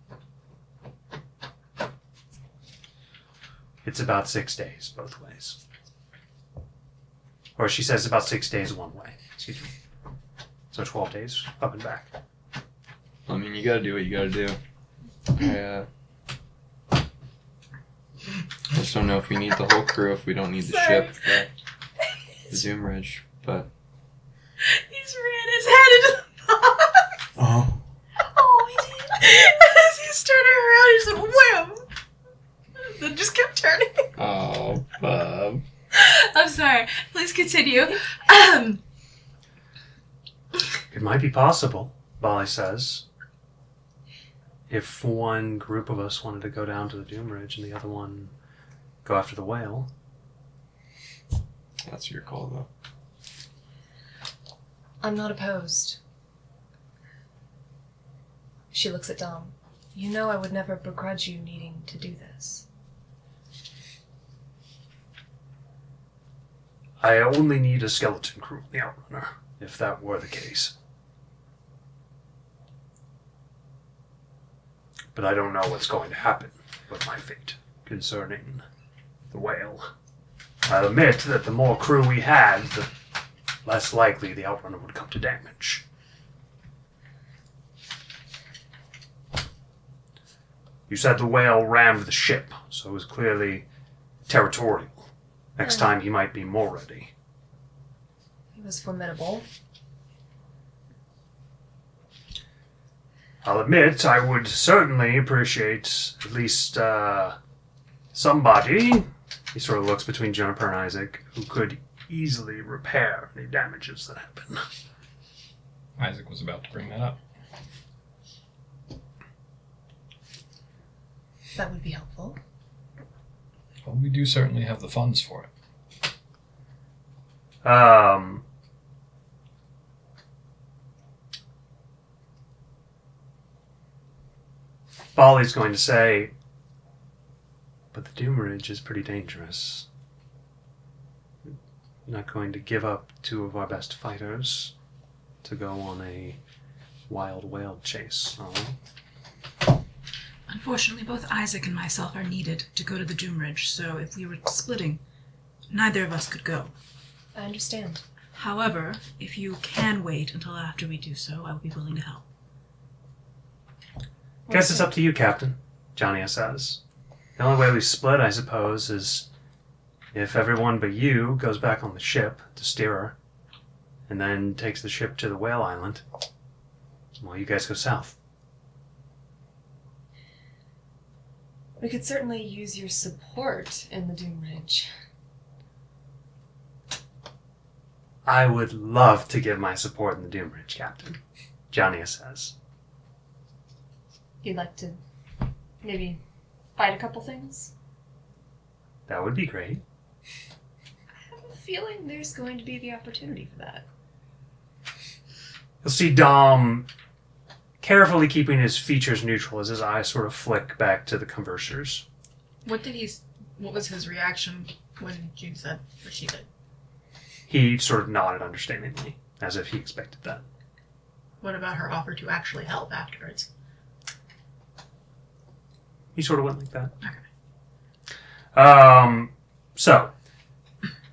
It's about 6 days both ways. Or she says about 6 days one way. Excuse me. So 12 days up and back. I mean, you gotta do what you gotta do. I just don't know if we need the whole crew, if we don't need the ship for the Doom Ridge, but... He just ran his head into the box. Oh. Oh, he did. As he's turning around, he just went wham! Then just kept turning. Oh, Bub. I'm sorry. Please continue. It might be possible, Bali says, if one group of us wanted to go down to the Doom Ridge and the other one go after the whale. That's your call, though. I'm not opposed. She looks at Dom. You know I would never begrudge you needing to do this. I only need a skeleton crew in the Outrunner, if that were the case. But I don't know what's going to happen with my fate concerning the whale. I'll admit that the more crew we had, the less likely the Outrunner would come to damage. You said the whale rammed the ship, so it was clearly territorial. Next time he might be more ready. He was formidable. I'll admit, I would certainly appreciate at least somebody, he sort of looks between Juniper and Isaac, who could easily repair any damages that happen. Isaac was about to bring that up. That would be helpful. Well, we do certainly have the funds for it. Bali's going to say, but the Doom Ridge is pretty dangerous. We're not going to give up two of our best fighters to go on a wild whale chase, are we? Unfortunately, both Isaac and myself are needed to go to the Doom Ridge, so if we were splitting, neither of us could go. I understand. However, if you can wait until after we do so, I will be willing to help. Guess it's up to you, Captain, Johnny says. The only way we split, I suppose, is if everyone but you goes back on the ship to steer her, and then takes the ship to the Whale Island, while you guys go south. We could certainly use your support in the Doom Ridge. I would love to give my support in the Doombridge, Captain, Johnny says. You'd like to maybe fight a couple things? That would be great. I have a feeling there's going to be the opportunity for that. You'll see Dom carefully keeping his features neutral as his eyes sort of flick back to the conversers. What was his reaction when June said what she did? He sort of nodded understandingly, as if he expected that. What about her offer to actually help afterwards? He sort of went like that. Okay. So,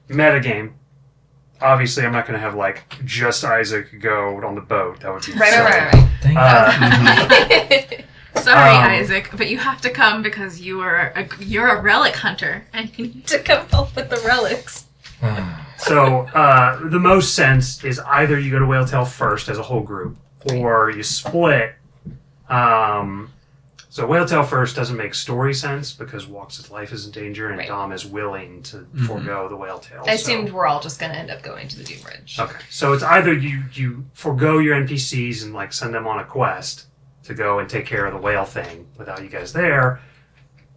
metagame. Obviously, I'm not going to have, like, just Isaac go on the boat. That would be silly. Right. Thank Sorry, Isaac, but you have to come because you're a relic hunter, and you need to come help with the relics. So, the most sense is either you go to Whaletail first as a whole group, or you split. So Whaletail first doesn't make story sense because Walks' life is in danger, and Right. Dom is willing to forego the Whaletail. I assumed we're all just going to end up going to the Doombridge. Okay, so it's either you forego your NPCs and like send them on a quest to go and take care of the whale thing without you guys there,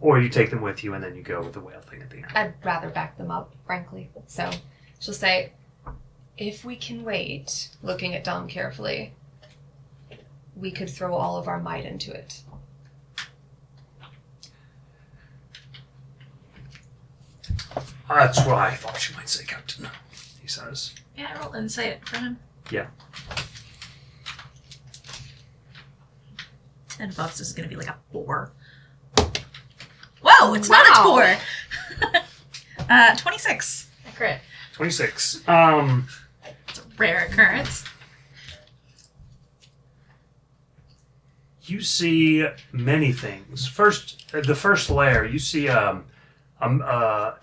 or you take them with you and then you go with the whale thing at the end. I'd rather back them up, frankly. So she'll say, if we can wait, looking at Dom carefully, we could throw all of our might into it. That's what I thought you might say, Captain, he says. Yeah, I rolled insight for him. Yeah. $10 is going to be like a 4. Whoa, it's not a 4. 26. Crit. 26. It's a rare occurrence. You see many things. First, the first layer, you see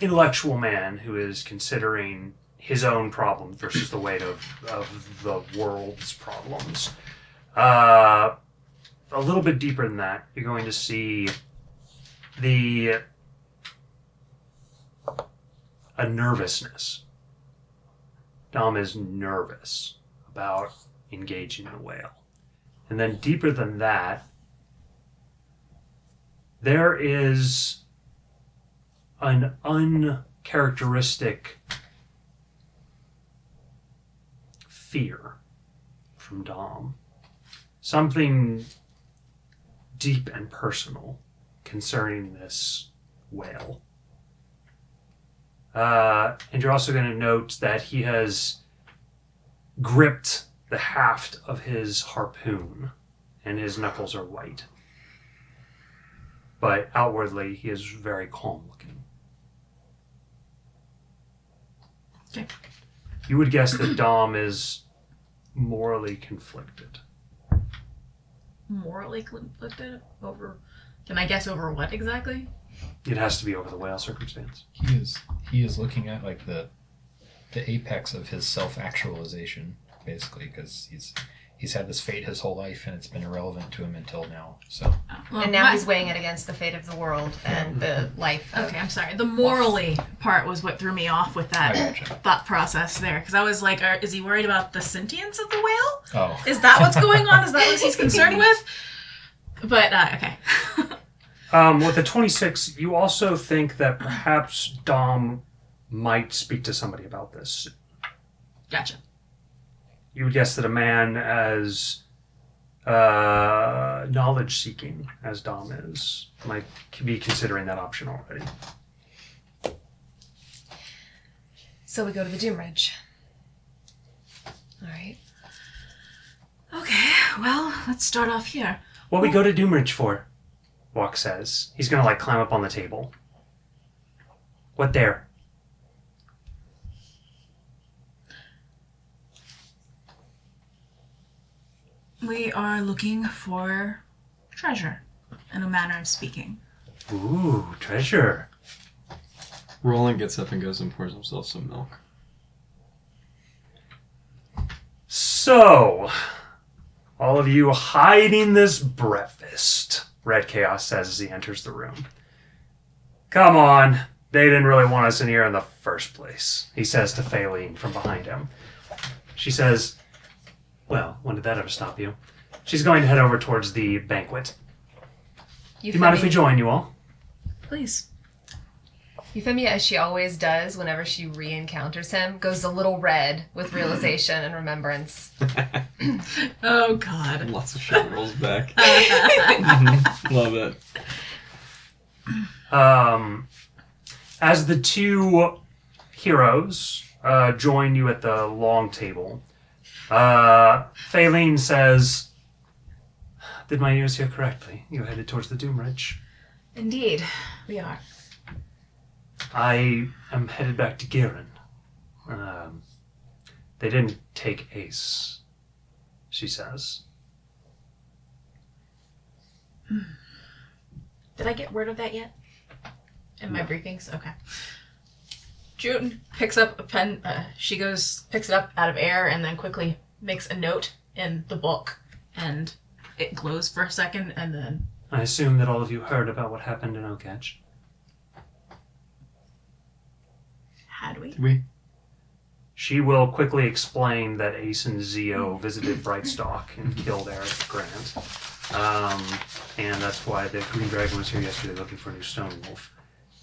intellectual man who is considering his own problem versus the weight of the world's problems. A little bit deeper than that, you're going to see a nervousness. Dom is nervous about engaging the whale. And then deeper than that, there is an uncharacteristic fear from Dom. Something deep and personal concerning this whale. And you're also going to note that he has gripped the haft of his harpoon, and his knuckles are white. But outwardly, he is very calm looking. Okay. You would guess that Dom is morally conflicted. Morally conflicted over... Can I guess over what exactly? It has to be over the whale circumstance. He is looking at like the apex of his self-actualization, basically, because he's had this fate his whole life and it's been irrelevant to him until now. So Well, And now he's weighing it against the fate of the world and the life of... Okay, I'm sorry. The morally part was what threw me off with that I gotcha. thought process there. Because I was like, is he worried about the sentience of the whale? oh, Is that what's going on? Is that what he's concerned with? But, okay. With the 26, you also think that perhaps Dom might speak to somebody about this. Gotcha. You would guess that a man as knowledge-seeking as Dom is might be considering that option already. So we go to the Doombridge. All right. Okay, well, let's start off here. What we go to Doombridge for? Walk says. He's gonna climb up on the table. What there? We are looking for treasure, in a manner of speaking. Ooh, treasure. Roland gets up and goes and pours himself some milk. So, all of you hiding this breakfast, Red Chaos says as he enters the room. Come on, They didn't really want us in here in the first place, he says to Faylene from behind him. She says, well, when did that ever stop you? She's going to head over towards the banquet. Do you mind if we join you all? Please. Euphemia, as she always does whenever she re-encounters him, goes a little red with realization and remembrance. Oh, God. Lots of shit rolls back. Love it. As the two heroes join you at the long table, Faylene says, did my ears hear correctly? You're headed towards the Doom Ridge. Indeed, we are. I am headed back to Girin. They didn't take Ace, she says. Did I get word of that yet? In my briefings? Okay. June picks up a pen. She picks it up out of air and then quickly makes a note in the book. And it glows for a second and then... I assume that all of you heard about what happened in Oak Edge. Had we? Did we? She will quickly explain that Ace and Zio visited Brightstock and killed Eric Grant. And that's why the Green Dragon was here yesterday looking for a new Stone Wolf.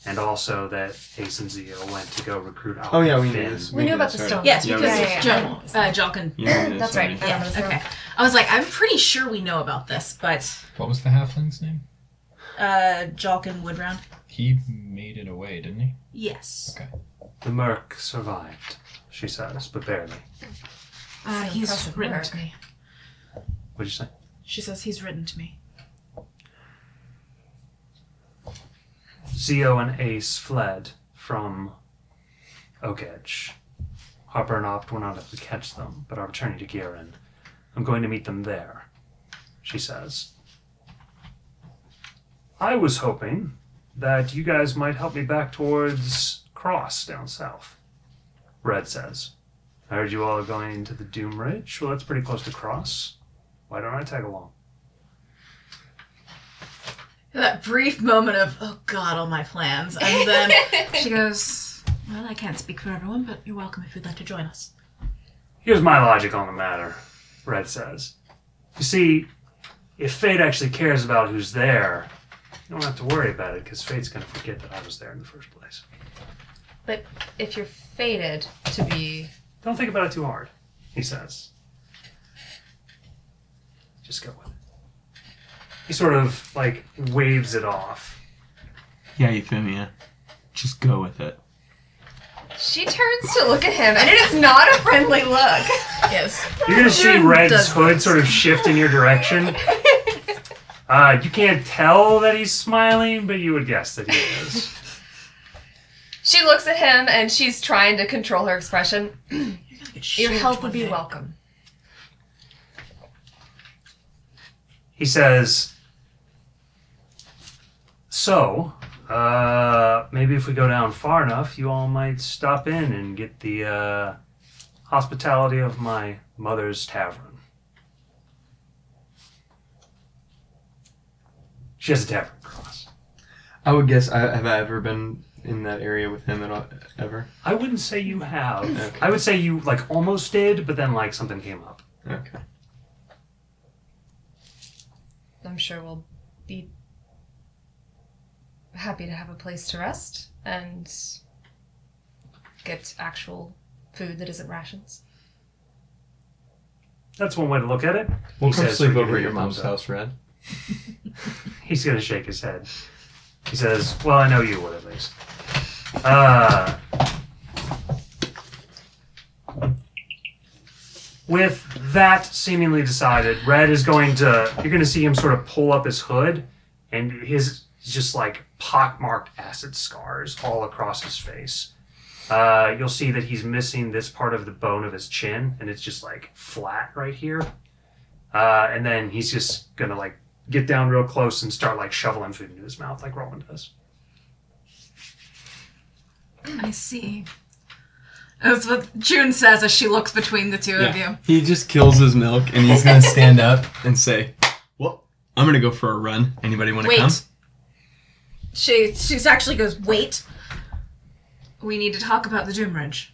And also that Ace and Zio went to go recruit Alpha Oh yeah, we Finn. knew this. We knew about the right? stone. Yes, Yeah, because yeah. Jalkin. That's right. Yeah, okay. I was like, I'm pretty sure we know about this, but What was the halfling's name? Jalkin Woodround. He made it away, didn't he? Yes. Okay. The Merc survived, she says, but barely. He's impressive written work. to me. What'd you say? She says he's written to me. Zio and Ace fled from Oak Edge. Harper and Opt were not able to catch them, but are returning to Girin. I'm going to meet them there, she says. I was hoping that you guys might help me back towards Cross down south, Red says. I heard you all are going to the Doom Ridge. Well, that's pretty close to Cross. Why don't I tag along? That brief moment of, oh God, all my plans. And then she goes, well, I can't speak for everyone, but you're welcome if you'd like to join us. Here's my logic on the matter, Red says. You see, if Fate actually cares about who's there, you don't have to worry about it, because Fate's going to forget that I was there in the first place. But if you're fated to be... Don't think about it too hard, he says. Just go with it. He sort of, like, waves it off. Yeah, Euphemia. Just go with it. She turns to look at him, and it is not a friendly look. Yes. You're going to see June Red's does hood sort of shift in your direction. You can't tell that he's smiling, but you would guess that he is. She looks at him, and she's trying to control her expression. Your help would be welcome. He says, so, maybe if we go down far enough, you all might stop in and get the hospitality of my mother's tavern. She has a tavern across. I would guess, have I ever been in that area with him at all, ever? I wouldn't say you have. Okay. I would say you, like, almost did, but then, like, something came up. Okay. I'm sure we'll be happy to have a place to rest and get actual food that isn't rations. That's one way to look at it. We'll He come says, sleep "We're over giving at your you mom's thumbs up." house, Red. He's going to shake his head. He says, well, I know you would at least. With that seemingly decided, Red is going to, you're going to see him sort of pull up his hood, and his just like pockmarked acid scars all across his face. You'll see that he's missing this part of the bone of his chin, and it's just like flat right here. And then he's just going to like get down real close and start like shoveling food into his mouth like Roland does. I see. That's what June says as she looks between the two of you. He just kills his milk, and he's gonna stand up and say, well, I'm gonna go for a run. Anybody want to Wait. come? She actually goes, wait. We need to talk about the Doomridge.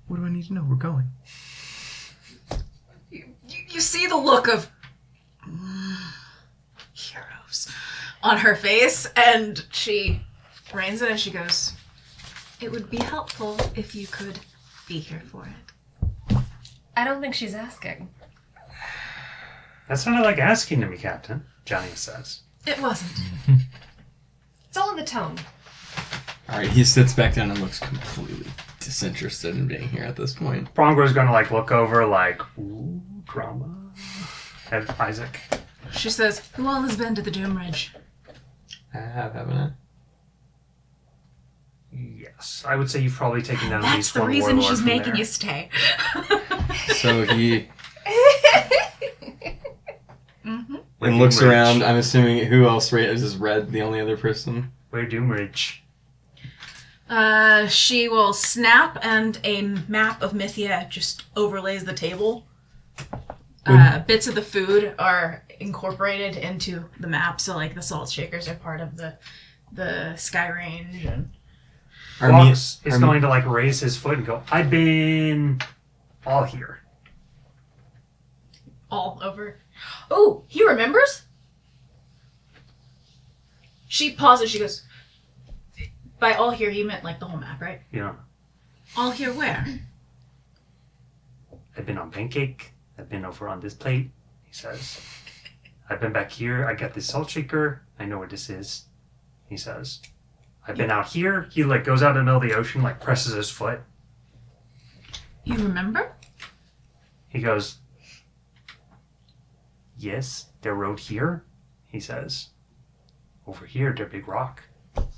What do I need to know? We're going. You see the look of heroes on her face, and she reins it and she goes, "It would be helpful if you could be here for it." I don't think she's asking. That sounded like asking to me, Captain, Johnny says. It wasn't. It's all in the tone. Alright, he sits back down and looks completely disinterested in being here at this point. Brongo's gonna like look over like, ooh, drama. At Isaac. She says, "Who all has been to the Doomridge?" I have, haven't I? Yes, I would say you've probably taken down at That's least the one reason warlord she's from making there. you stay. So he Mm-hmm. and looks Doomridge. around. I'm assuming who else is Red the only other person? We're Doomridge. She will snap, and a map of Mythia just overlays the table. Bits of the food are incorporated into the map, so like the salt shakers are part of the sky range. And Walks is going to like raise his foot and go, I've been all here. all over. Oh, he remembers? She pauses, she goes, by all here, he meant like the whole map, right? You know, All here where? I've been on Pancake. I've been over on this plate, he says. I've been back here. I got this salt shaker. I know what this is, he says. I've been out here. He like goes out in the middle of the ocean, like presses his foot. You remember? He goes, yes, they're rode here, he says. Over here, they're big rock.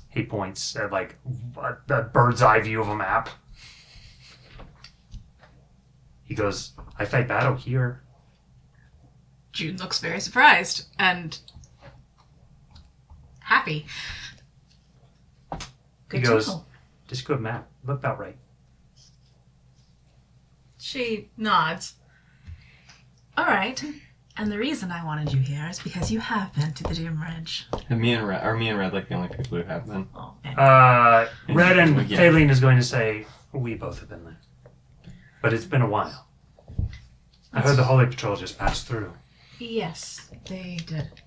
He points at like a bird's eye view of a map. He goes, I fight battle here. June looks very surprised and happy. Good He goes, to know. just good map. Look about right. She nods. All right. And the reason I wanted you here is because you have been to the Doomridge. And me and Red like the only people who have been. Oh, man. Red and Yeah. Faylene is going to say, we both have been there. But it's been a while. I heard the Holy Patrol just passed through. Yes, they did.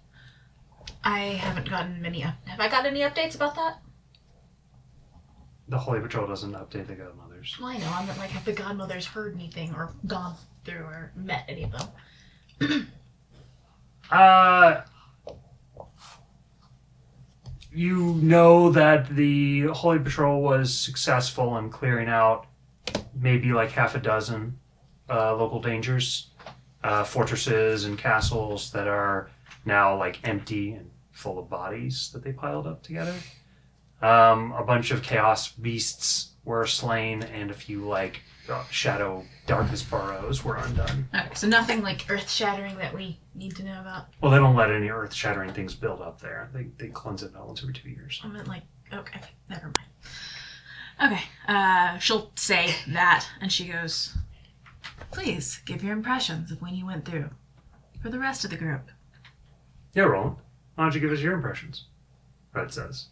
I haven't gotten many. Have I got any updates about that? The Holy Patrol doesn't update the Godmothers. Well, I know. I meant like, have the Godmothers heard anything or gone through or met any of them? You know that the Holy Patrol was successful in clearing out maybe like half a dozen local dangers, fortresses and castles that are now like empty and full of bodies that they piled up together. A bunch of chaos beasts were slain, and a few like shadow darkness burrows were undone. Okay, so nothing like earth-shattering that we need to know about. Well, they don't let any earth-shattering things build up there. They cleanse it once every 2 years. I meant like, okay, never mind. Okay, she'll say that, and she goes, please give your impressions of when you went through for the rest of the group. Yeah, Roland. Why don't you give us your impressions? Red says.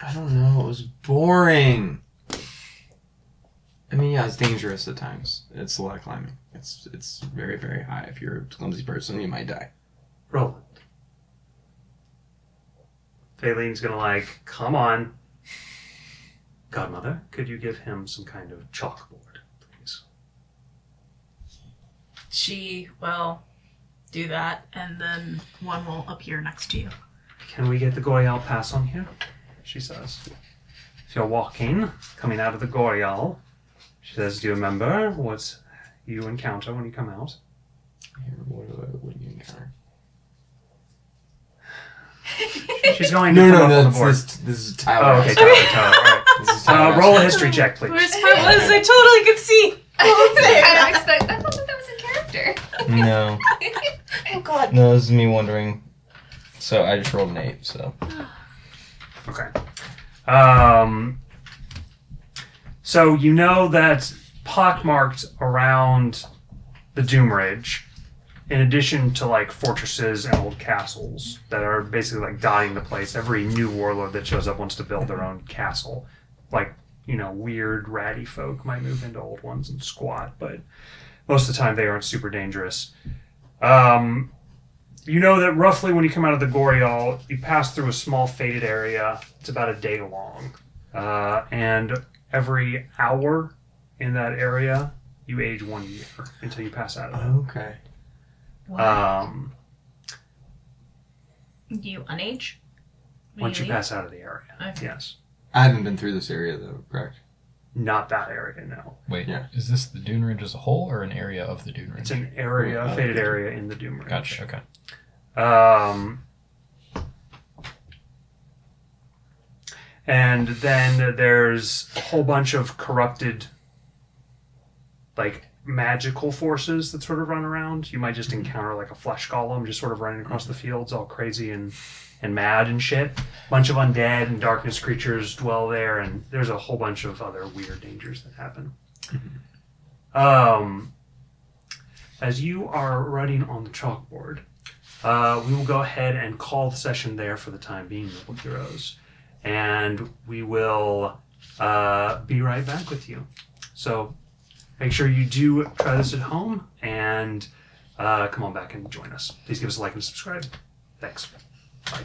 I don't know. It was boring. I mean, yeah, it's dangerous at times. It's a lot of climbing. It's very, very high. If you're a clumsy person, you might die. Roland. Faylene's gonna like, come on. Godmother, could you give him some kind of chalkboard, please? She will do that, and then one will appear next to you. Can we get the Goyal pass on here? She says. If you're walking, coming out of the Goyal, she says, do you remember what you encounter when you come out? Here, what do you encounter? She's going to No, put up on the no, board. this is Tyler. Oh, okay, Tyler. All right. This is Tyler. Roll a history check, please. Worst part was I totally could see. I don't expect. I thought that was in character. No. Oh god. No, this is me wondering. So I just rolled an 8, so. Okay. So you know that pockmarked around the Doomridge in addition to like fortresses and old castles that are basically like dotting the place, every new warlord that shows up wants to build their own castle. Like, you know, weird ratty folk might move into old ones and squat, but most of the time they aren't super dangerous. You know that roughly when you come out of the Gorial, you pass through a small faded area. It's about a day long. And every hour in that area, you age 1 year until you pass out of it. Okay. Do you unage? Once you pass out of the area, Okay. yes. I haven't been through this area though, correct? Not that area, no. Wait, Yeah. is this the Dune Ridge as a whole or an area of the Dune Ridge? It's an area, a faded area in the Doom Ridge. Gotcha, okay. And then there's a whole bunch of corrupted, like, magical forces that sort of run around. You might just encounter, like, a flesh golem just sort of running across the fields all crazy and mad and shit. Bunch of undead and darkness creatures dwell there, and there's a whole bunch of other weird dangers that happen. As you are writing on the chalkboard, we will go ahead and call the session there for the time being, Noble Heroes. And we will be right back with you. So make sure you do try this at home and come on back and join us. Please give us a like and subscribe. Thanks. Bye.